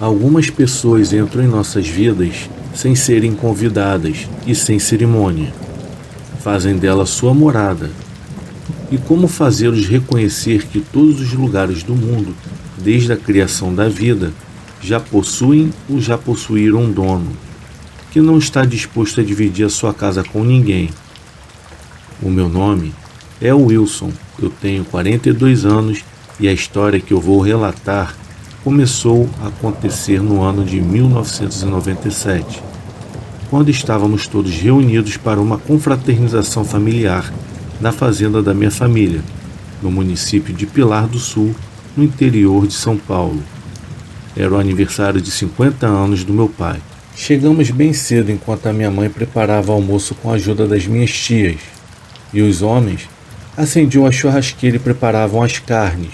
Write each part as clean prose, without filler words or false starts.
Algumas pessoas entram em nossas vidas sem serem convidadas e sem cerimônia. Fazem dela sua morada. E como fazê-los reconhecer que todos os lugares do mundo, desde a criação da vida, já possuem ou já possuíram um dono, que não está disposto a dividir a sua casa com ninguém? O meu nome é Wilson, eu tenho 42 anos e a história que eu vou relatar começou a acontecer no ano de 1997, quando estávamos todos reunidos para uma confraternização familiar na fazenda da minha família, no município de Pilar do Sul, no interior de São Paulo. Era o aniversário de 50 anos do meu pai. Chegamos bem cedo enquanto a minha mãe preparava almoço com a ajuda das minhas tias, e os homens acendiam a churrasqueira e preparavam as carnes.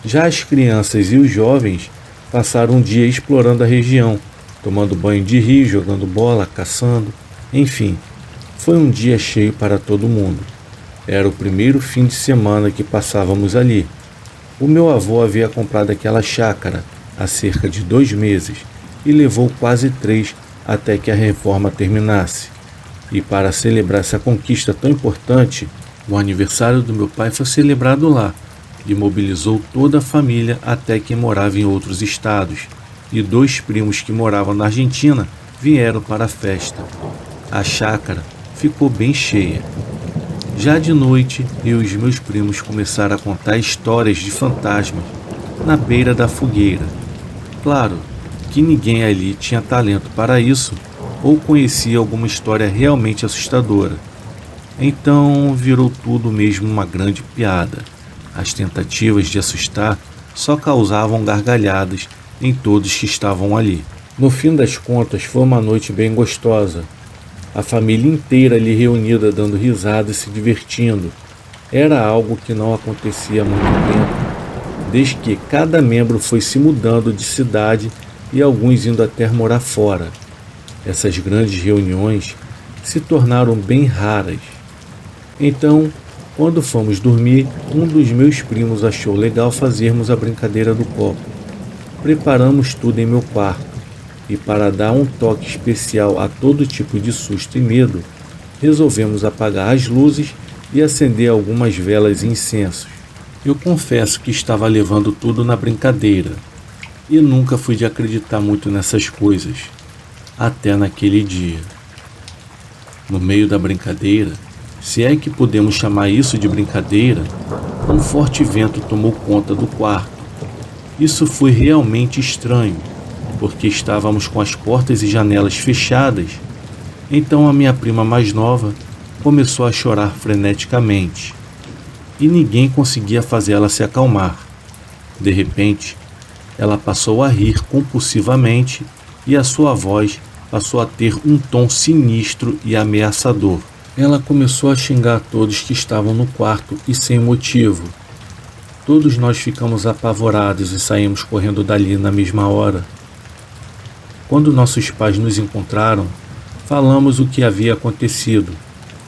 Já as crianças e os jovens passaram um dia explorando a região, tomando banho de rio, jogando bola, caçando, enfim, foi um dia cheio para todo mundo. Era o primeiro fim de semana que passávamos ali. O meu avô havia comprado aquela chácara há cerca de 2 meses e levou quase 3 até que a reforma terminasse. E para celebrar essa conquista tão importante, o aniversário do meu pai foi celebrado lá e mobilizou toda a família até quem morava em outros estados, e 2 primos que moravam na Argentina vieram para a festa. A chácara ficou bem cheia. Já de noite, eu e os meus primos começaram a contar histórias de fantasmas na beira da fogueira. Claro que ninguém ali tinha talento para isso ou conhecia alguma história realmente assustadora. Então virou tudo mesmo uma grande piada. As tentativas de assustar só causavam gargalhadas em todos que estavam ali. No fim das contas, foi uma noite bem gostosa. A família inteira ali reunida dando risada e se divertindo. Era algo que não acontecia há muito tempo, desde que cada membro foi se mudando de cidade e alguns indo até morar fora. Essas grandes reuniões se tornaram bem raras. Então, quando fomos dormir, um dos meus primos achou legal fazermos a brincadeira do copo. Preparamos tudo em meu quarto. E para dar um toque especial a todo tipo de susto e medo, resolvemos apagar as luzes e acender algumas velas e incensos. Eu confesso que estava levando tudo na brincadeira e nunca fui de acreditar muito nessas coisas, até naquele dia. No meio da brincadeira, se é que podemos chamar isso de brincadeira, um forte vento tomou conta do quarto. Isso foi realmente estranho, porque estávamos com as portas e janelas fechadas. Então a minha prima mais nova começou a chorar freneticamente e ninguém conseguia fazê-la se acalmar. De repente, ela passou a rir compulsivamente e a sua voz passou a ter um tom sinistro e ameaçador. Ela começou a xingar todos que estavam no quarto e sem motivo. Todos nós ficamos apavorados e saímos correndo dali na mesma hora. Quando nossos pais nos encontraram, falamos o que havia acontecido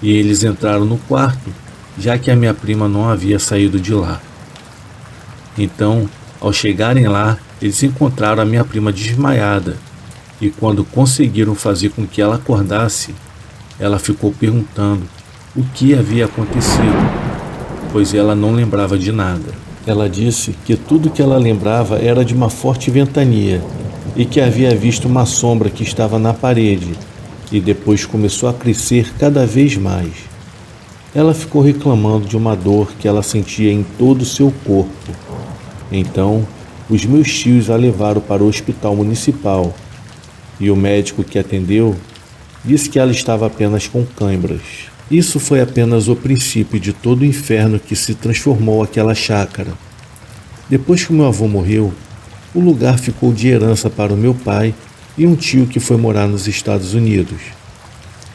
e eles entraram no quarto, já que a minha prima não havia saído de lá. Então, ao chegarem lá, eles encontraram a minha prima desmaiada e quando conseguiram fazer com que ela acordasse, ela ficou perguntando o que havia acontecido, pois ela não lembrava de nada. Ela disse que tudo que ela lembrava era de uma forte ventania e que havia visto uma sombra que estava na parede e depois começou a crescer cada vez mais. Ela ficou reclamando de uma dor que ela sentia em todo o seu corpo. Então, os meus tios a levaram para o hospital municipal e o médico que atendeu disse que ela estava apenas com cãibras. Isso foi apenas o princípio de todo o inferno que se transformou aquela chácara. Depois que meu avô morreu, o lugar ficou de herança para o meu pai e um tio que foi morar nos Estados Unidos.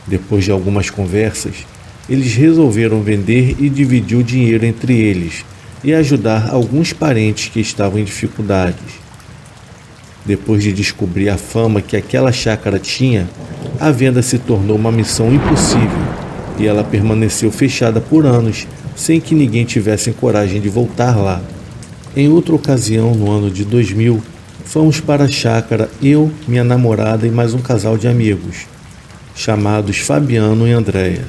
Depois de algumas conversas, eles resolveram vender e dividir o dinheiro entre eles e ajudar alguns parentes que estavam em dificuldades. Depois de descobrir a fama que aquela chácara tinha, a venda se tornou uma missão impossível e ela permaneceu fechada por anos sem que ninguém tivesse coragem de voltar lá. Em outra ocasião, no ano de 2000, Fomos para a chácara, eu, minha namorada e mais um casal de amigos, chamados Fabiano e Andréia.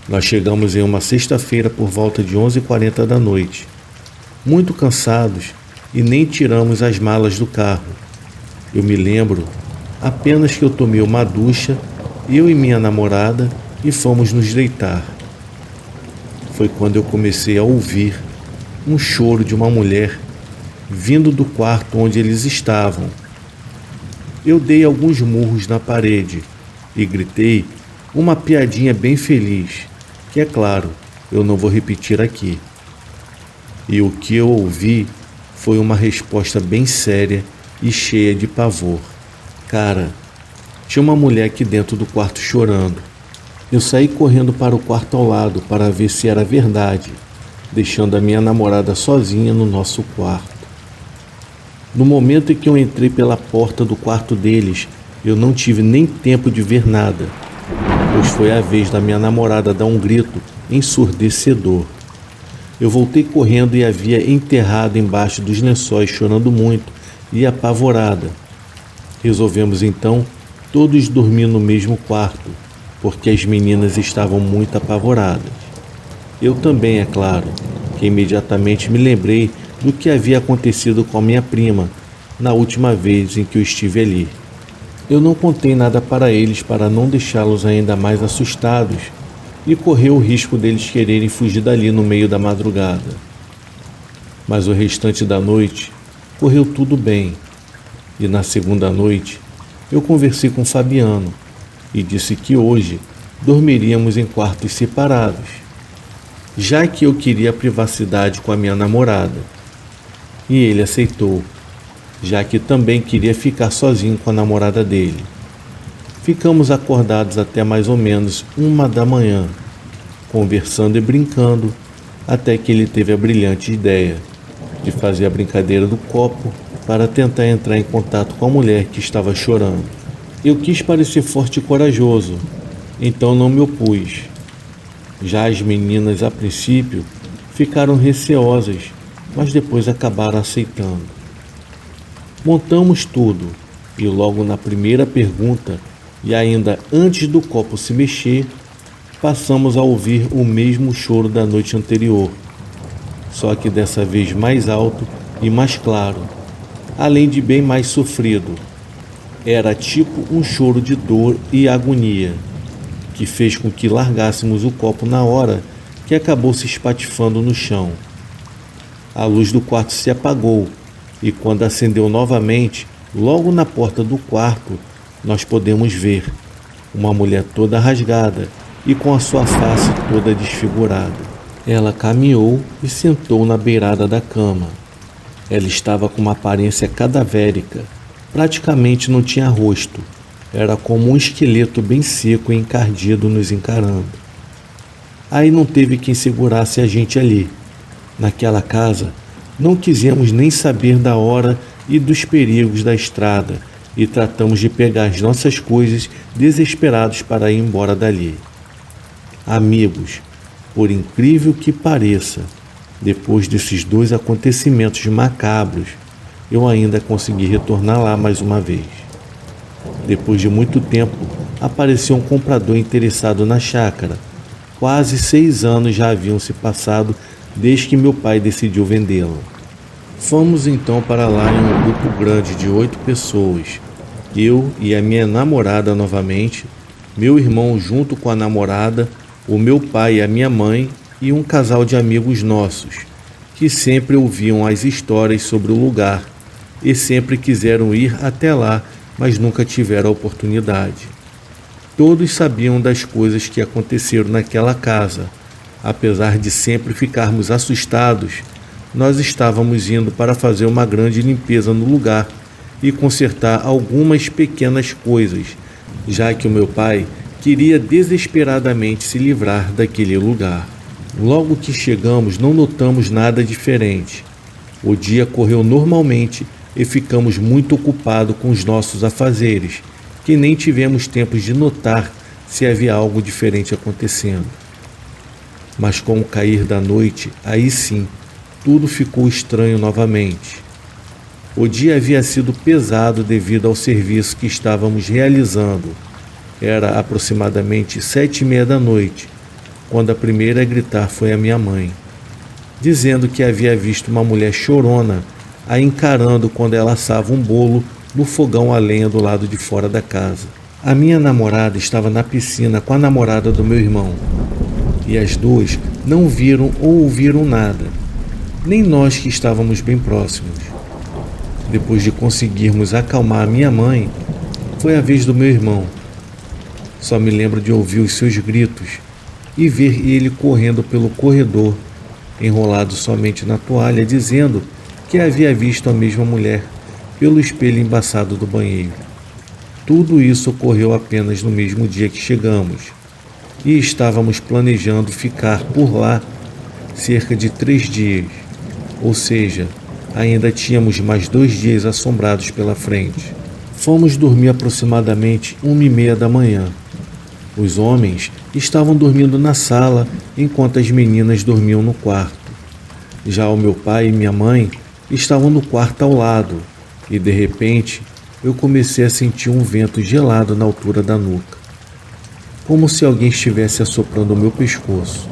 Nós chegamos em uma sexta-feira por volta de 11h40 da noite, muito cansados, e nem tiramos as malas do carro. Eu me lembro apenas que eu tomei uma ducha, eu e minha namorada, e fomos nos deitar. Foi quando eu comecei a ouvir um choro de uma mulher vindo do quarto onde eles estavam. Eu dei alguns murros na parede e gritei uma piadinha bem feliz, que é claro, eu não vou repetir aqui. E o que eu ouvi foi uma resposta bem séria e cheia de pavor. Cara, tinha uma mulher aqui dentro do quarto chorando. Eu saí correndo para o quarto ao lado para ver se era verdade, deixando a minha namorada sozinha no nosso quarto. No momento em que eu entrei pela porta do quarto deles, eu não tive nem tempo de ver nada, pois foi a vez da minha namorada dar um grito ensurdecedor. Eu voltei correndo e a via enterrada embaixo dos lençóis, chorando muito e apavorada. Resolvemos então todos dormir no mesmo quarto, porque as meninas estavam muito apavoradas. Eu também, é claro, que imediatamente me lembrei do que havia acontecido com a minha prima na última vez em que eu estive ali. Eu não contei nada para eles para não deixá-los ainda mais assustados e correr o risco deles quererem fugir dali no meio da madrugada. Mas o restante da noite correu tudo bem, e na segunda noite eu conversei com Fabiano e disse que hoje dormiríamos em quartos separados, já que eu queria privacidade com a minha namorada. E ele aceitou, já que também queria ficar sozinho com a namorada dele. Ficamos acordados até mais ou menos 1h da manhã, conversando e brincando, até que ele teve a brilhante ideia de fazer a brincadeira do copo para tentar entrar em contato com a mulher que estava chorando. Eu quis parecer forte e corajoso, então não me opus. Já as meninas, a princípio, ficaram receosas, mas depois acabaram aceitando. Montamos tudo, e logo na primeira pergunta, e ainda antes do copo se mexer, passamos a ouvir o mesmo choro da noite anterior, só que dessa vez mais alto e mais claro, além de bem mais sofrido. Era tipo um choro de dor e agonia, que fez com que largássemos o copo na hora, que acabou se espatifando no chão. A luz do quarto se apagou, e quando acendeu novamente, logo na porta do quarto, nós podemos ver uma mulher toda rasgada e com a sua face toda desfigurada. Ela caminhou e sentou na beirada da cama. Ela estava com uma aparência cadavérica, praticamente não tinha rosto, era como um esqueleto bem seco e encardido nos encarando. Aí não teve quem segurasse a gente ali. Naquela casa, não quisemos nem saber da hora e dos perigos da estrada e tratamos de pegar as nossas coisas desesperados para ir embora dali. Amigos, por incrível que pareça, depois desses 2 acontecimentos macabros, eu ainda consegui retornar lá mais uma vez. Depois de muito tempo, apareceu um comprador interessado na chácara. Quase 6 anos já haviam se passado desde que meu pai decidiu vendê-la. Fomos então para lá em um grupo grande de 8 pessoas. Eu e a minha namorada novamente, meu irmão junto com a namorada, o meu pai e a minha mãe e um casal de amigos nossos, que sempre ouviam as histórias sobre o lugar e sempre quiseram ir até lá, mas nunca tiveram a oportunidade. Todos sabiam das coisas que aconteceram naquela casa. Apesar de sempre ficarmos assustados, nós estávamos indo para fazer uma grande limpeza no lugar e consertar algumas pequenas coisas, já que o meu pai queria desesperadamente se livrar daquele lugar. Logo que chegamos, não notamos nada diferente. O dia correu normalmente e ficamos muito ocupados com os nossos afazeres, que nem tivemos tempo de notar se havia algo diferente acontecendo. Mas com o cair da noite, aí sim, tudo ficou estranho novamente. O dia havia sido pesado devido ao serviço que estávamos realizando. Era aproximadamente 7h30 da noite, quando a primeira a gritar foi a minha mãe, dizendo que havia visto uma mulher chorona a encarando quando ela assava um bolo no fogão a lenha do lado de fora da casa. A minha namorada estava na piscina com a namorada do meu irmão, e as duas não viram ou ouviram nada, nem nós que estávamos bem próximos. Depois de conseguirmos acalmar a minha mãe, foi a vez do meu irmão. Só me lembro de ouvir os seus gritos e ver ele correndo pelo corredor, enrolado somente na toalha, dizendo que havia visto a mesma mulher pelo espelho embaçado do banheiro. Tudo isso ocorreu apenas no mesmo dia que chegamos, e estávamos planejando ficar por lá cerca de 3 dias, ou seja, ainda tínhamos mais 2 dias assombrados pela frente. Fomos dormir aproximadamente 1h30 da manhã. Os homens estavam dormindo na sala, enquanto as meninas dormiam no quarto. Já o meu pai e minha mãe estavam no quarto ao lado, e de repente eu comecei a sentir um vento gelado na altura da nuca, como se alguém estivesse assoprando o meu pescoço.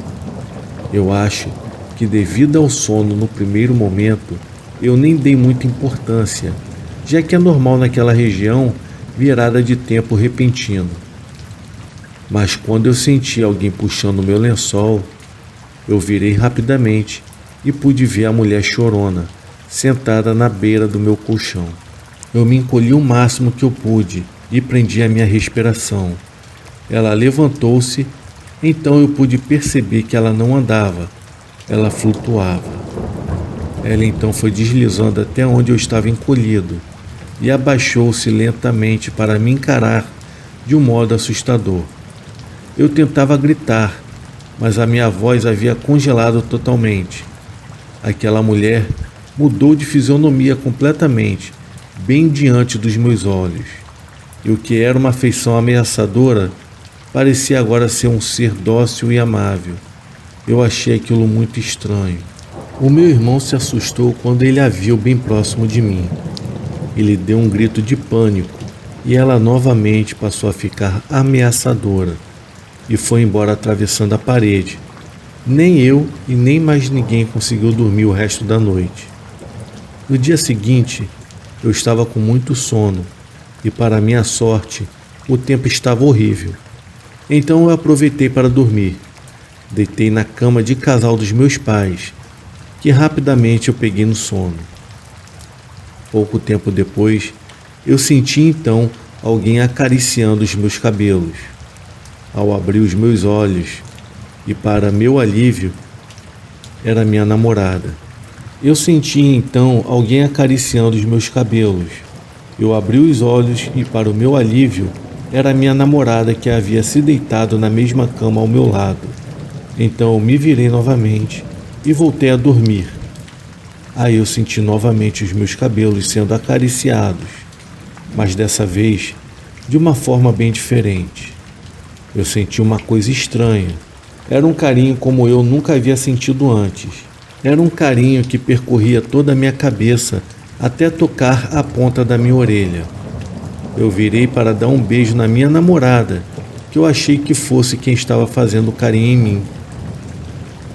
Eu acho que, devido ao sono no primeiro momento, eu nem dei muita importância, já que é normal naquela região virada de tempo repentino. Mas quando eu senti alguém puxando o meu lençol, eu virei rapidamente e pude ver a mulher chorona, sentada na beira do meu colchão. Eu me encolhi o máximo que eu pude e prendi a minha respiração. Ela levantou-se, então eu pude perceber que ela não andava, ela flutuava. Ela então foi deslizando até onde eu estava encolhido e abaixou-se lentamente para me encarar de um modo assustador. Eu tentava gritar, mas a minha voz havia congelado totalmente. Aquela mulher mudou de fisionomia completamente, bem diante dos meus olhos. E o que era uma feição ameaçadora parecia agora ser um ser dócil e amável. Eu achei aquilo muito estranho. O meu irmão se assustou quando ele a viu bem próximo de mim. Ele deu um grito de pânico e ela novamente passou a ficar ameaçadora e foi embora atravessando a parede. Nem eu e nem mais ninguém conseguiu dormir o resto da noite. No dia seguinte, eu estava com muito sono e, para minha sorte, o tempo estava horrível. Então eu aproveitei para dormir. Deitei na cama de casal dos meus pais, que rapidamente eu peguei no sono. Pouco tempo depois, eu senti então alguém acariciando os meus cabelos. Ao abrir os meus olhos, e para meu alívio, era minha namorada. Eu senti então alguém acariciando os meus cabelos. Eu abri os olhos e, para o meu alívio, era minha namorada que havia se deitado na mesma cama ao meu lado. Então eu me virei novamente e voltei a dormir. Aí eu senti novamente os meus cabelos sendo acariciados, mas dessa vez de uma forma bem diferente. Eu senti uma coisa estranha. Era um carinho como eu nunca havia sentido antes. Era um carinho que percorria toda a minha cabeça até tocar a ponta da minha orelha. Eu virei para dar um beijo na minha namorada, que eu achei que fosse quem estava fazendo carinho em mim.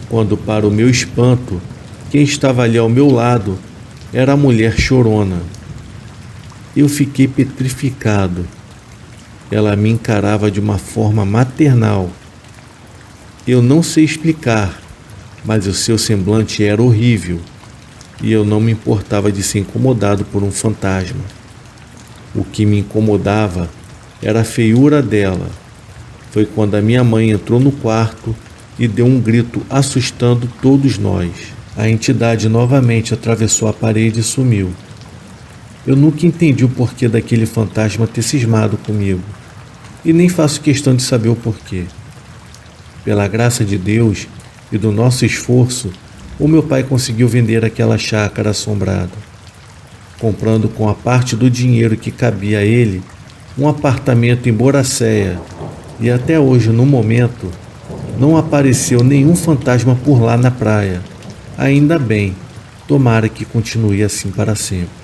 Quando, para o meu espanto, quem estava ali ao meu lado era a mulher chorona. Eu fiquei petrificado. Ela me encarava de uma forma maternal. Eu não sei explicar, mas o seu semblante era horrível, e eu não me importava de ser incomodado por um fantasma. O que me incomodava era a feiura dela. Foi quando a minha mãe entrou no quarto e deu um grito assustando todos nós. A entidade novamente atravessou a parede e sumiu. Eu nunca entendi o porquê daquele fantasma ter cismado comigo, e nem faço questão de saber o porquê. Pela graça de Deus e do nosso esforço, o meu pai conseguiu vender aquela chácara assombrada, comprando com a parte do dinheiro que cabia a ele um apartamento em Boracéia, e até hoje, no momento, não apareceu nenhum fantasma por lá na praia. Ainda bem, tomara que continue assim para sempre.